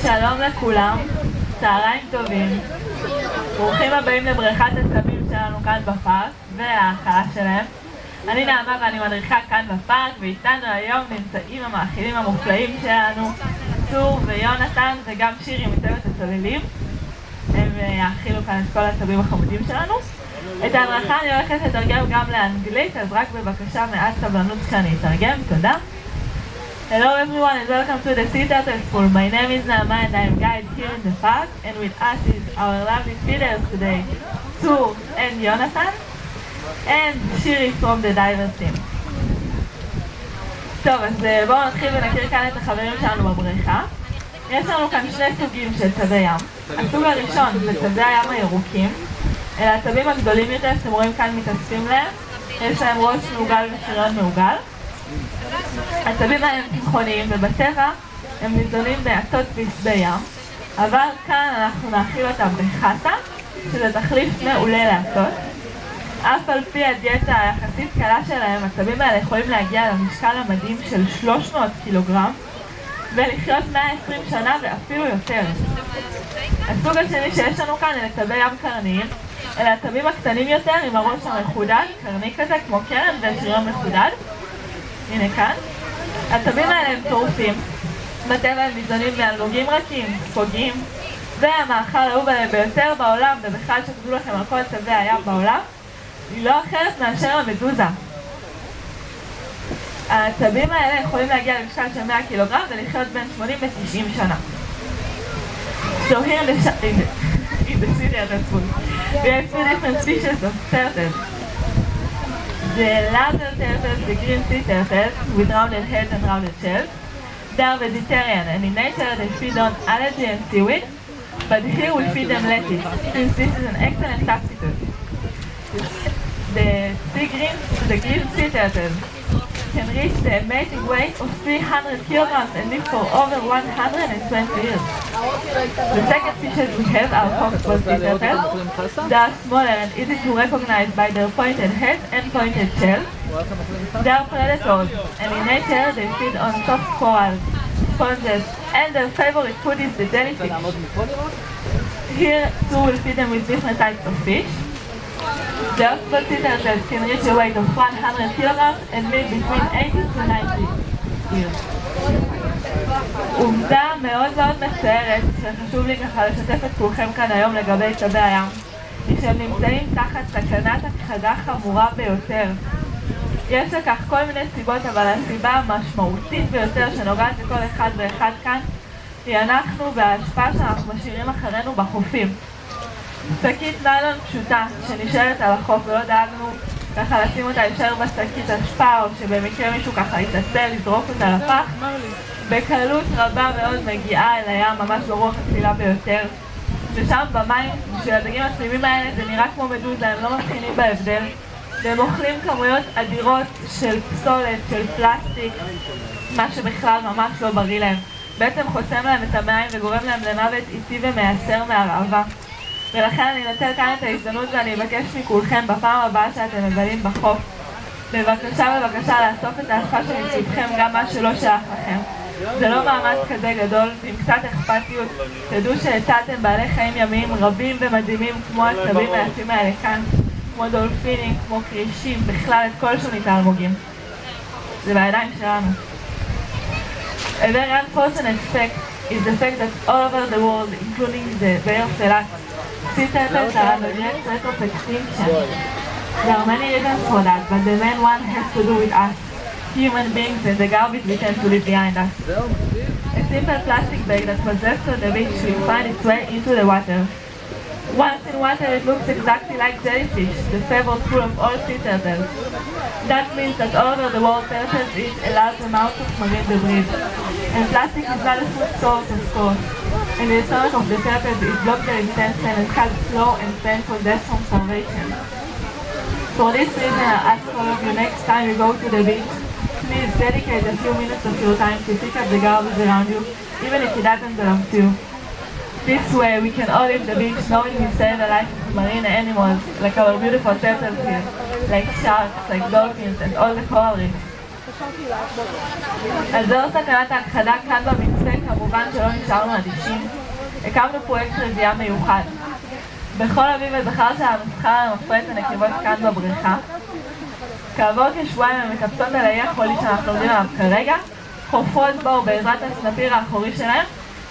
שלום לכולם, צהריים טובים. ברוכים הבאים לבריכת הצבים שלנו כאן בפארק ולהאכלה שלהם. אני נעמה ואני מדריכה כאן בפארק, ואיתנו היום נמצאים המאכילים המופלאים שלנו, צור ויונתן וגם שירי מצוות הצוללים. הם יאכילו כאן את כל הצבים החמודים שלנו. את ההדרכה אני הולכת לתרגם גם לאנגלית, אז רק בבקשה מעט סבלנות כשאני אתרגם, תודה. Hello everyone and welcome to the Sea Turtle School. My name is Naama and I am guide here in the park, and with us is our lovely feeders today, Tzur and Yonatan, and Shiri from the diver team. טוב, אז בואו נתחיל ונכיר כאן את החברים שלנו בבריכה. יש לנו כאן שני סוגים של צבי ים. הסוג הראשון זה צבי הים הירוקים. אלה הצבים הגדולים יותר שאתם רואים כאן מתאספים להם. יש להם ראש מעוגל ושריון מעוגל. הצבים האלה הם צמחוניים, ובטבע הם ניזונים בעצות ועשבי ים, אבל כאן אנחנו נאכיל אותם בחסה, שזה תחליף מעולה לעצות. אף על פי הדיאטה היחסית קלה שלהם, הצבים האלה יכולים להגיע למשקל המדהים של 300 קילוגרם ולחיות 120 שנה ואפילו יותר. הסוג השני שיש לנו כאן אלה צבי ים קרניים. אלה הצבים הקטנים יותר עם הראש המחודד, קרני כזה כמו קרן ושריון מחודד. הנה כאן. הצבים האלה הם טורפים. בטבע הם ניזונים מאלמוגים רכים, ספוגים, והמאכל האהוב עליהם ביותר בעולם, ובכלל שתדעו לכם על כל צבי הים בעולם, היא לא אחרת מאשר המדוזה. הצבים האלה יכולים להגיע למשקל של 100 קילוגרם ולחיות בין 80 ל-90 שנה. So here in the sea turtle school, we have two different species of turtles. The larger turtles, the green sea turtles, with rounded heads and rounded shells. They are vegetarian, and in nature they feed on algae and seaweed, but here we feed them lettuce, since this is an excellent substitute. The green sea turtles can reach the amazing weight of 300 kilograms and live for over 120 years. The second species we have are foxglove sea turtles. They are smaller and easy to recognize by their pointed heads and pointed shells. They are predators, and in nature they feed on soft corals, sponges, and their favorite food is the jellyfish. Here too we'll feed them with different types of fish. The foxglove sea turtles can reach a weight of 100 kilograms and live between 80 to 90 years. עובדה מאוד מאוד מצערת שחשוב לי ככה לשתף את כולכם כאן היום לגבי צבי הים, היא שהם נמצאים תחת סכנת הכחדה חמורה ביותר. יש לכך כל מיני סיבות, אבל הסיבה המשמעותית ביותר שנוגעת לכל אחד ואחד כאן היא אנחנו וההשפעה שאנחנו משאירים אחרינו בחופים. שקית ניילון פשוטה שנשארת על החוף ולא דאגנו ככה לשים אותה ישר בשקית השפעה, או שבמקרה מישהו ככה יתעצל לזרוק אותה לפח, בקלות רבה מאוד מגיעה אל הים, ממש ברוח התחילה ביותר. ושם במים, בשביל הדגים הסלימים האלה זה נראה כמו מדוזה, הם לא מבחינים בהבדל, והם אוכלים כמויות אדירות של פסולת, של פלסטיק, מה שבכלל ממש לא בריא להם. בעצם חוסם להם את המים וגורם להם למוות איטי ומייסר מהרעבה. ולכן אני אנצל כאן את ההזדמנות ואני אבקש מכולכם בפעם הבאה שאתם מבלים בחוף, בבקשה לאסוף את האשפה שמסביבכם, גם מה שלא שייך לכם. זה לא מאמץ כזה גדול, עם קצת אכפתיות תדעו שהצלתם בעלי חיים ימיים רבים ומדהימים כמו הצבים היפים האלה כאן, כמו דולפינים, כמו קרישים, בכלל את כל שונית האלמוגים. זה בידיים שלנו. A very unfortunate fact is the fact that all over the world, including the Bay of Eilat, sea turtles are under direct threat of extinction. There are many reasons for that, but the main one has to do with us, human beings, and the garbage we tend to leave behind us. A simple plastic bag that was left on the beach will find its way into the water. Once in water, it looks exactly like jellyfish, the favorite food of all sea turtles. That means that all over the world, turtles eat a large amount of marine debris. And plastic is not a food source, of course. And the stomach of the turtles is blocked their intestine and causes slow and painful death from starvation. For this reason, I ask all of you next time you go to the beach, please dedicate a few minutes of your time to pick up the garbage around you, even if it doesn't belong to you. This way we can all leave the beach knowing we saved the life of marine animals like our beautiful turtles here, like sharks, like dolphins and all the coral reefs. על זו סכנת ההכחדה כאן במצפה, כמובן שלא נשארנו אדישים. הקמנו פרויקט רבייה מיוחד. בכל אביב וזכר שהמסחר המפרה את הנקבות כאן בבריכה. כעבור כשבועיים הן מטפסות על האי החולי שאנחנו עומדים עליו כרגע, חופרות בו בעזרת הסנפיר האחורי שלהם,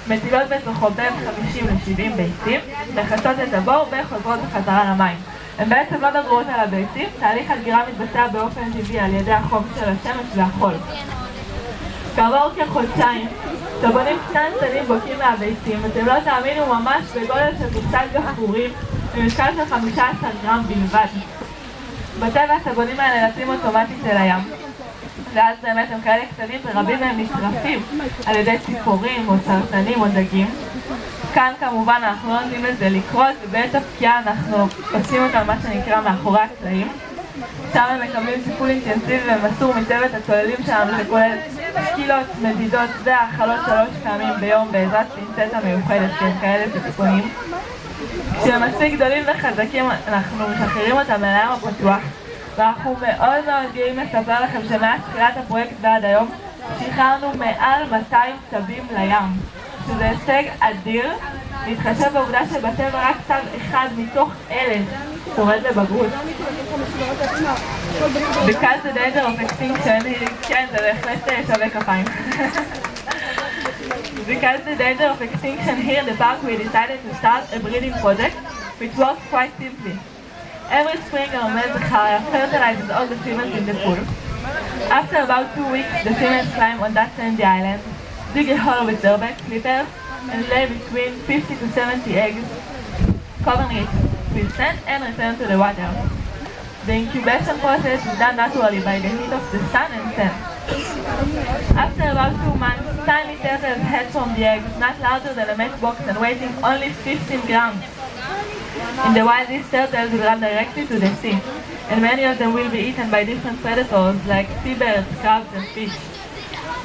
מטילות בתוכו בין 50 ל-70 ביצים, מכסות את הבור וחוזרות בחזרה למים. הן בעצם לא דברות על הביצים, תהליך הדגירה מתבצע באופן טבעי על ידי החום של השמש והחול. כעבור כחודשיים, סבונים קטנטנים בוקעים מהביצים, אתם לא תאמינו, ממש בגודל של קופסת גפרורים, במשקל של 15 גרם בלבד. בטבע הסבונים האלה נעשים אוטומטית אל הים. ואז באמת הם כאלה קטנים ורבים מהם נשרפים על ידי ציפורים או סרטנים או דגים. כאן כמובן אנחנו לא נותנים לזה לקרות, ובעת הפקיעה אנחנו עושים אותם מה שנקרא מאחורי הקלעים. שם הם מקבלים טיפול אינטנסיבי ומסור מצוות הצוללים שלנו שכולל שקילות, מדידות והאכלות 3 פעמים ביום בעזרת פינצטה מיוחדת שהם כאלה טיפונים. כשהם מספיק גדולים וחזקים אנחנו משחררים אותם אל הים הפתוח, ואנחנו מאוד מאוד גאים לספר לכם שמאז תחילת הפרויקט ועד היום שחררנו מעל 200 צבים לים, שזה הישג אדיר, להתחשב בעובדה שבטבע רק צב אחד מתוך 1,000 שורד לבגרות. Because the danger of extinction, כן, זה בהחלט שווה כפיים. Because the danger of extinction here in the park, we decided to start a breeding project which works quite simply. Every spring our male Zachariah fertilizes all the females in the pool. After about 2 weeks, the females climb on that sandy island, dig a hole with their back flippers, and lay between 50 to 70 eggs, covering it with sand and return to the water. The incubation process is done naturally by the heat of the sun and sand. After about 2 months, tiny turtles hatch from the eggs, not larger than a matchbox and weighing only 15 grams. In the wild, these turtles will run directly to the sea, and many of them will be eaten by different predators like seabirds, crabs and fish.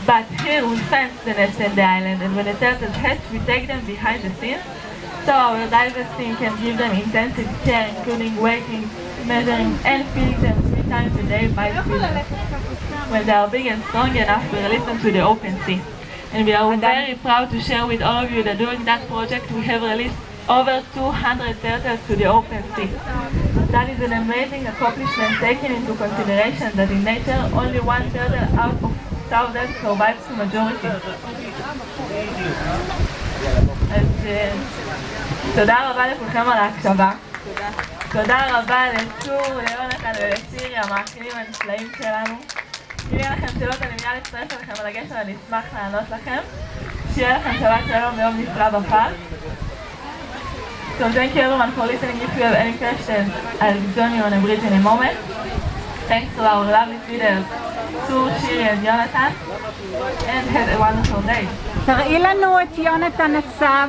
But here we fence the nest in the island, and when the turtles hatch, we take them behind the scenes, so our divers team can give them intensive care, including weighing, measuring and feeding them 3 times a day by feeders. When they are big and strong enough, we release them to the open sea. And we are very proud to share with all of you that during that project we have released over 200 turtles to the open sea. That is an amazing accomplishment taking into consideration that in nature only 1 turtle out of thousands survives to majority. אז תודה רבה לכולכם על ההקשבה. תודה רבה לצור, ליונתן ולשירי, המאכילים הנפלאים שלנו. אם יהיה לכם שאלות אני מיד אצטרף אליכם על הגשר, אני אשמח לענות לכם. שיהיה לכם שבת שלום ויום נפלא בפארק. So thank you everyone for listening. If you have any questions, I'll join you on a bridge in a moment. Thanks to our lovely leaders, Sur, Shiri and Jonathan, and have a wonderful day. תראי לנו את יונתן הצב.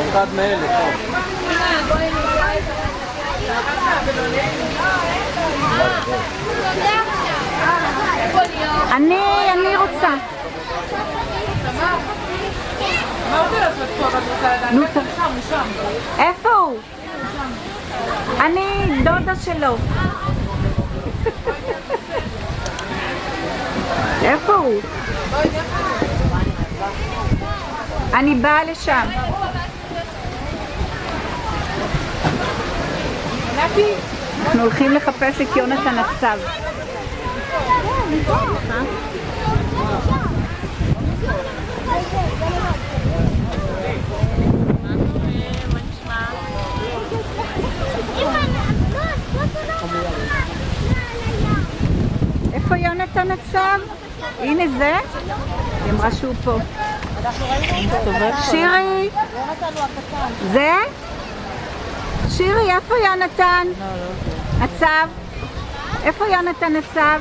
אחד מאלה, אני רוצה. איפה הוא? אני דודה שלו. איפה הוא? אני באה לשם. אנחנו הולכים לחפש את יונתן הצב. איפה יונתן הצב? הנה זה. היא אמרה שהוא פה. שירי. זה? שירי, איפה יונתן? הצב? איפה יונתן הצב?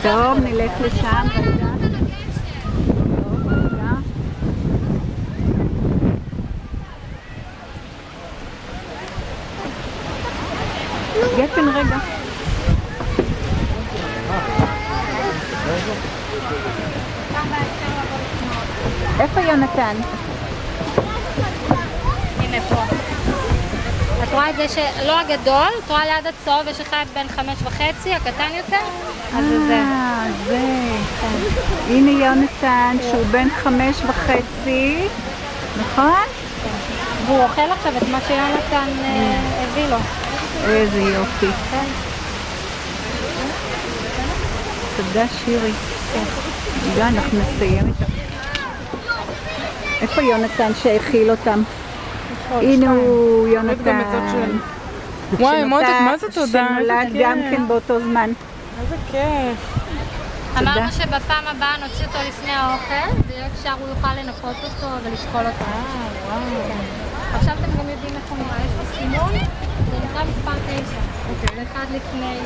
טוב, נלך לשם. גפן רגע. איפה יונתן? הנה פה. את רואה את זה שלא הגדול, את רואה ליד הצהוב יש אחד בין 5.5, הקטן יותר? אז זה. זה. הנה יונתן שהוא בן 5.5, נכון? והוא אוכל עכשיו את מה שיונתן הביא לו. איזה יופי. תודה שירי. רגע, אנחנו נסיים את ה... איפה יונתן שהאכיל אותם? הנה הוא יונתן. וואי, מותק, מה זה תודה? שנולד גם כן באותו זמן. איזה כיף. אמרנו שבפעם הבאה נוציא אותו לפני האוכל, ויהיה אפשר הוא יוכל לנקות אותו ולשקול אותו. וואו. עכשיו אתם גם יודעים איך הוא נראה, יש לו סימון, זה נקרא מספר 9. זה אחד לפני...